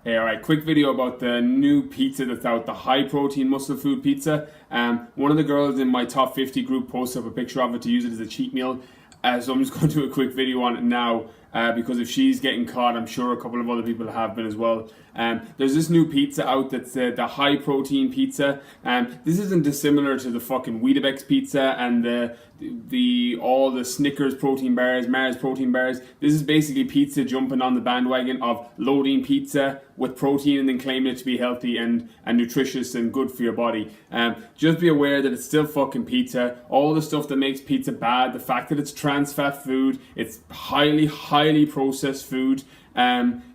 Hey, all right, quick video about the new pizza that's out, the high protein muscle food pizza. One of the girls in my top 50 group posted up a picture of it to use it as a cheat meal. So I'm just going to do a quick video on it now because if she's getting caught, I'm sure a couple of other people have been as well. There's this new pizza out that's the high protein pizza. This isn't dissimilar to the fucking Weetabix pizza and all the Snickers protein bars, Mars protein bars. This is basically pizza jumping on the bandwagon of loading pizza with protein and then claiming it to be healthy and nutritious and good for your body. Just be aware that it's still fucking pizza. All the stuff that makes pizza bad, the fact that it's trans fat food, it's highly processed food,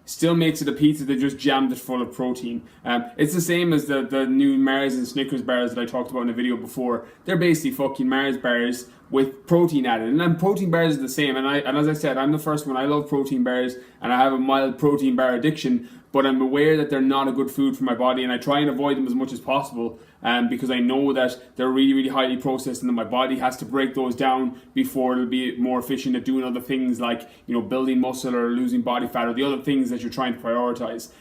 still makes it a pizza that just jammed it full of protein. It's the same as the new Mars and Snickers bars that I talked about in a video before. They're basically fucking Mars bars with protein added, and then protein bars are the same. And as I said, I'm the first one. I love protein bars, and I have a mild protein bar addiction. But I'm aware that they're not a good food for my body, and I try and avoid them as much as possible. Because I know that they're really highly processed, and that my body has to break those down before it'll be more efficient at doing other things like building muscle or losing body fat or the other things that you're trying to prioritize.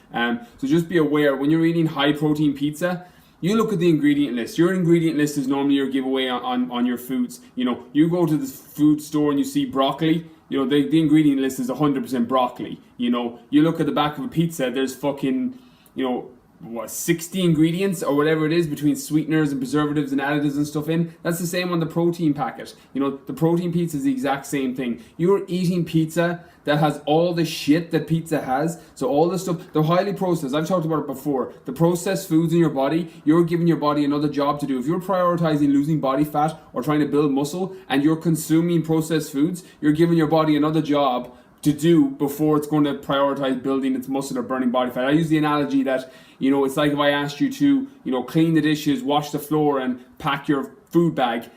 So just be aware when you're eating high protein pizza. You look at the ingredient list. Your ingredient list is normally your giveaway on your foods. You go to the food store and you see broccoli. The ingredient list is 100% broccoli. You look at the back of a pizza, there's fucking, 60 ingredients or whatever it is between sweeteners and preservatives and additives and stuff in. That's the same on the protein packet. The protein pizza is the exact same thing. You're eating pizza that has all the shit that pizza has. So all the stuff, they're highly processed. I've talked about it before. The processed foods in your body, you're giving your body another job to do. If you're prioritizing losing body fat or trying to build muscle and you're consuming processed foods, you're giving your body another job to do before it's going to prioritize building its muscle or burning body fat. I use the analogy that, it's like if I asked you to, clean the dishes, wash the floor, and pack your food bag.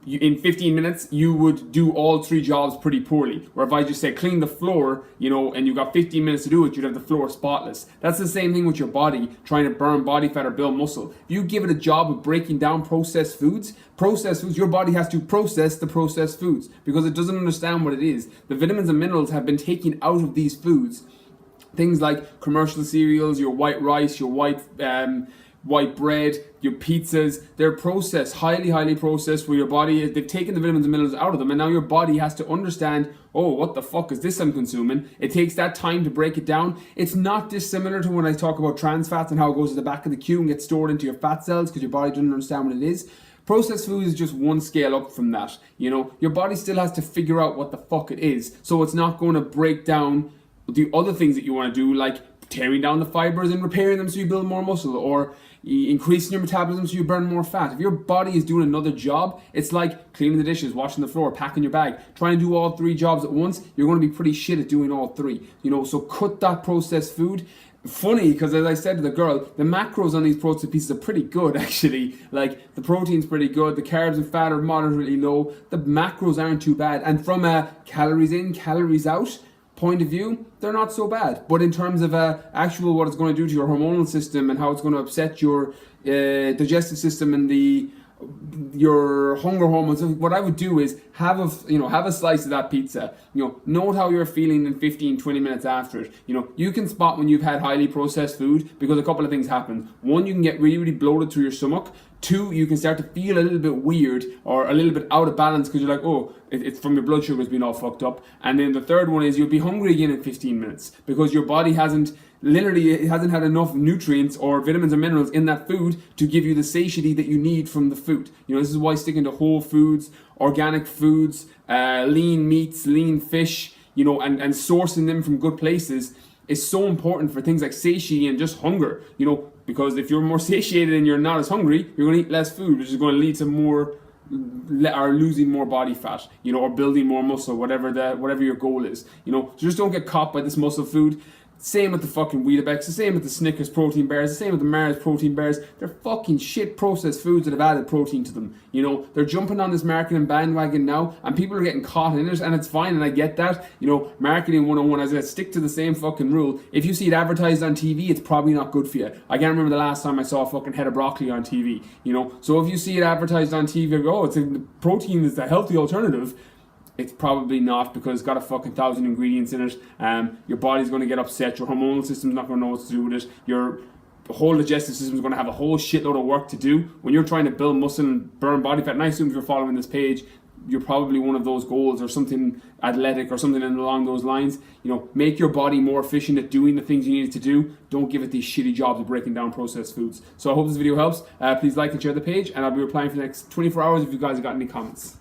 In 15 minutes, you would do all three jobs pretty poorly. Or if I just say clean the floor, and you got 15 minutes to do it, you'd have the floor spotless. That's the same thing with your body, trying to burn body fat or build muscle. If you give it a job of breaking down processed foods, your body has to process the processed foods because it doesn't understand what it is. The vitamins and minerals have been taken out of these foods. Things like commercial cereals, your white rice, your white bread, your pizzas, they're processed, highly processed, where your body, they've taken the vitamins and minerals out of them, and now your body has to understand, oh, what the fuck is this I'm consuming? It takes that time to break it down. It's not dissimilar to when I talk about trans fats and how it goes to the back of the queue and gets stored into your fat cells because your body doesn't understand what it is. Processed food is just one scale up from that. Your body still has to figure out what the fuck it is, so it's not going to break down the other things that you want to do, like tearing down the fibers and repairing them so you build more muscle, or increasing your metabolism so you burn more fat. If your body is doing another job, it's like cleaning the dishes, washing the floor, packing your bag. Trying to do all three jobs at once, you're going to be pretty shit at doing all three. So cut that processed food. Funny, because as I said to the girl, the macros on these processed pieces are pretty good actually. Like the protein's pretty good, the carbs and fat are moderately low, the macros aren't too bad, and from a calories in, calories out point of view, they're not so bad. But in terms of actual what it's going to do to your hormonal system and how it's going to upset your digestive system and your hunger hormones, what I would do is have a slice of that pizza. Note how you're feeling in 15-20 minutes after it. You can spot when you've had highly processed food because a couple of things happen. One, you can get really bloated through your stomach. Two, you can start to feel a little bit weird or a little bit out of balance because you're like, oh, it's from your blood sugars being all fucked up. And then the third one is you'll be hungry again in 15 minutes because your body hasn't had enough nutrients or vitamins or minerals in that food to give you the satiety that you need from the food. This is why sticking to whole foods, organic foods, lean meats, lean fish, and sourcing them from good places is so important for things like satiety and just hunger, because if you're more satiated and you're not as hungry, you're going to eat less food, which is going to lead to more or losing more body fat, or building more muscle, whatever your goal is. So just don't get caught by this muscle food. Same with the fucking Weetabix, the same with the Snickers protein bars, the same with the Mars protein bars. They're fucking shit processed foods that have added protein to them. They're jumping on this marketing bandwagon now, and people are getting caught in it, and it's fine, and I get that. Marketing 101, as I said, stick to the same fucking rule. If you see it advertised on TV, it's probably not good for you. I can't remember the last time I saw a fucking head of broccoli on TV. So if you see it advertised on TV, oh, it's a protein, it's a healthy alternative. It's probably not, because it's got a fucking 1,000 ingredients in it. Your body's going to get upset. Your hormonal system's not going to know what to do with it. Your whole digestive system is going to have a whole shitload of work to do when you're trying to build muscle and burn body fat. And I assume if you're following this page, you're probably one of those goals or something athletic or something along those lines. You know, make your body more efficient at doing the things you need it to do. Don't give it these shitty jobs of breaking down processed foods. So I hope this video helps. Please like and share the page, and I'll be replying for the next 24 hours if you guys have got any comments.